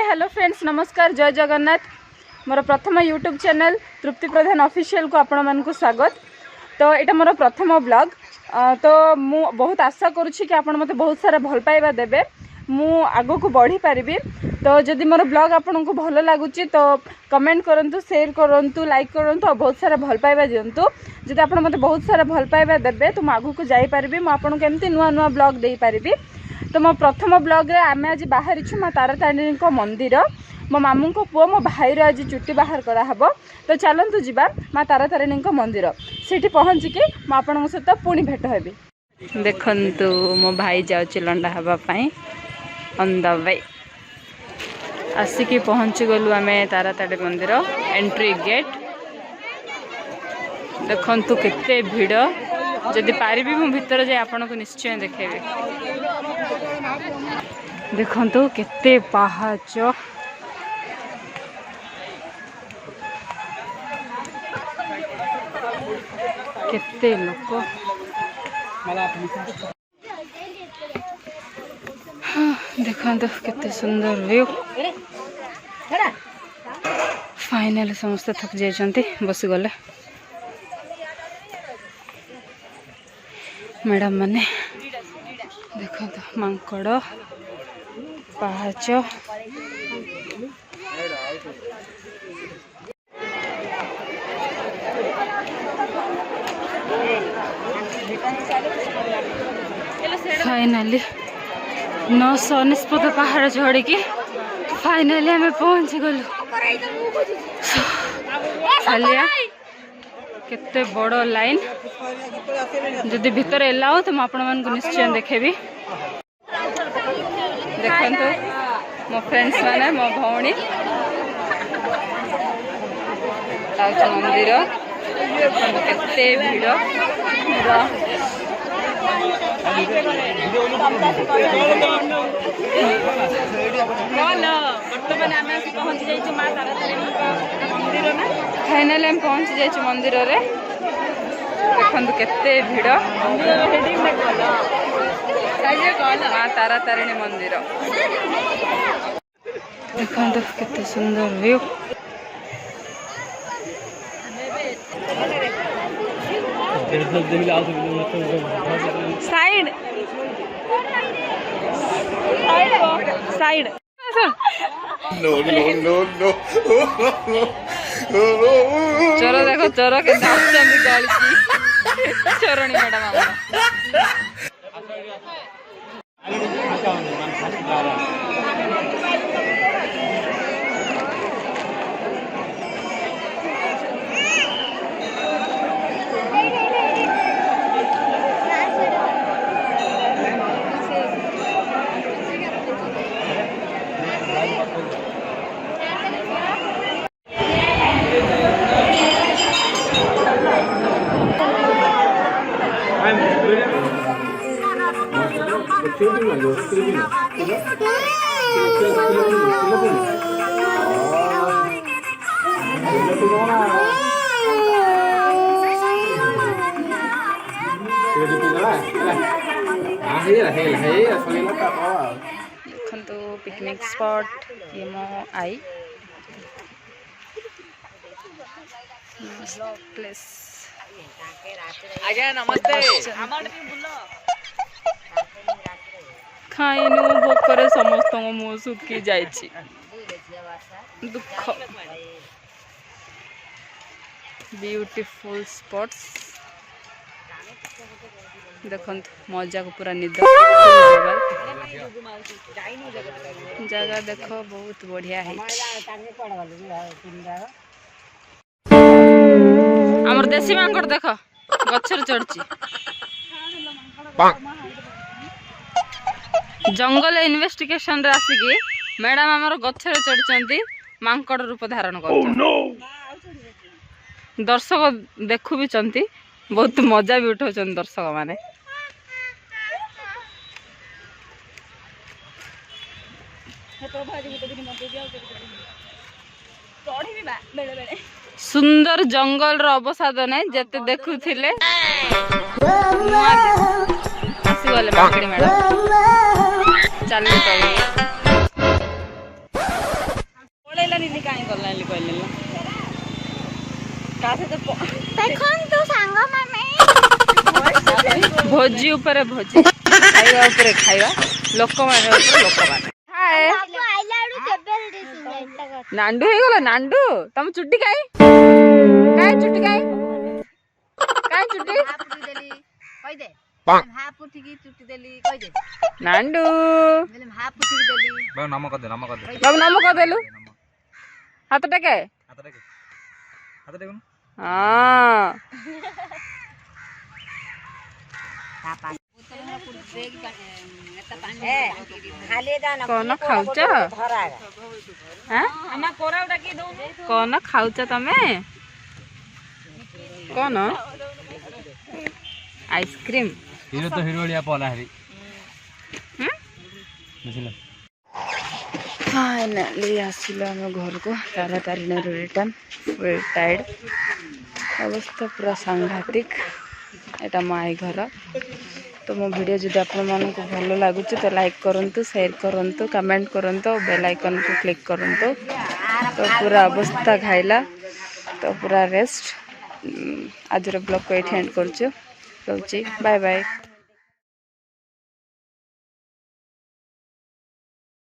Hello friends नमस्कार जय जगन्नाथ मोर प्रथम यूट्यूब चैनल तृप्ति प्रधान ऑफिशियल को आपण मानकु स्वागत। तो यहाँ मोर प्रथम ब्लॉग तो मु बहुत आशा करुच्ची कि आपण मते बहुत सारा भल पाइबा देबे मु आगो को बढ़ी पारिबी। तो जदि मोर ब्लॉग आपन को भल लागुची तो कमेंट करंतु शेयर करंतु लाइक करंतु और बहुत सारा भल पाइबा दियंतु। जदि आपण मते बहुत सारा भल पाइबा देबे तो मु आगो को जाई पारिबी मु आपन को एमती नुआ नुआ ब्लॉग देई पारिबी। तो मो प्रथम ब्लॉग रे आमे आज बाहर छु माँ तारातारिणी को मंदिर मो मामू को पुओ मो भाईर आज चुट्टी बाहर करा हबो। तो चलंतु जिबा माँ तारातारिणी को मंदिर सेठी पहुँचिकी मो आपन सहित पुणी भेट हेबी। देखंतु मो भाई जाउची लंडा हबा पई ऑन द वे आसिकी पहुँची गलु आमे तारातारिणी मंदिर एंट्री गेट। देखंतु केते भीड़ जदि पारिबी मु भीतर जाय आपन को निश्चय देखेबे। देखंतु केते पहाच केते लोक देखंतु केते सुंदर व्यू। फाइनल समस्त थक जाइछंती बसी गले मैडम माने। देखो मांकड़ पहाच फाइनली 919 पहाड़ चढ़ी की फाइनली हमें पहुंच गलु। चलिया केते बड़ लाइन जदि भीतर एलाओ तो आपण मान को निश्चय देखेबी। देखंतु मो फ्रेंड्स माने मो भौणी मंदिर केते भीड़ फाइनल हम पहुंच जाइए मंदिर रे। देखंतु केते भीड़ माँ तारातारिणी मंदिर। देखंतु केते सुंदर view. Side side no no no no चोर देखो चोर के गली चोरणी मैडम देखो पिकनिक स्पॉट ये मो आई प्लेस। आज्ञा नमस्ते खाइनु भोकर समस्त मुँह सुखी जाइछि दुख। ब्यूटीफुल स्पॉट्स देखंतु मजा को पूरा निद जगह देखो बहुत बढ़िया है। हमर देसी मांकड़ देखो गछर चढ़ची जंगल इन्वेस्टिगेशन रे आसिकी मैडम हमर गछर चढ़चंती मांकड़ रूप धारण कर दर्शक देखु भी चंती बहुत मजा भी उठाउछन दर्शक माने। सुंदर जंगल रो अवसाद नै जते देखुथिले आसी गले मांकड़ी मैडम चल तो ଦେଖନ୍ତୁ ସାଙ୍ଗମାନେ ଭୋଜି ଉପରେ ଭୋଜି ଖାଇବା ଉପରେ ଖାଇବା ଲୋକମାନେ ଉପରେ ଲୋକମାନେ ହାଏ ବାବୁ ଆଇଲା ବେଳୁ କେବେ ରେଡି ନାଣ୍ଡୁ ହେଇଗଲା ନାଣ୍ଡୁ ତମ ଚୁଟି କାଇଁ ଚୁଟି କାଇଁ ଚୁଟି ନାଣ୍ଡୁ ବାବୁ ନାମ କରିଦେ ବାବୁ ନାମ କରିଦେଲୁ ହାତ ଟେକେ ହାତ ଟେକୁନ ହଁ କଣ ଖାଉଛ କଣ ଖାଉଛ ତମେ କଣ ଆଇସ୍କ୍ରିମ ହିରୋ ତ ହିରୋ ଭଳିଆ ପଲା ହେରି ବୁଝିଲ फाइनाली आसिल आम घर को तारातारिणी रिटर्न वेल टायर्ड अवस्था पूरा सांघातिक एटा माई घर तो मो वीडियो जब आपण मानक भल लगुच तो लाइक करंतु शेयर करंतु कमेंट करंतु बेल आइकन को क्लिक करंतु तो पूरा अवस्था खाइला तो पूरा रेस्ट आज ब्लॉग को एंड करछु बाय बाय।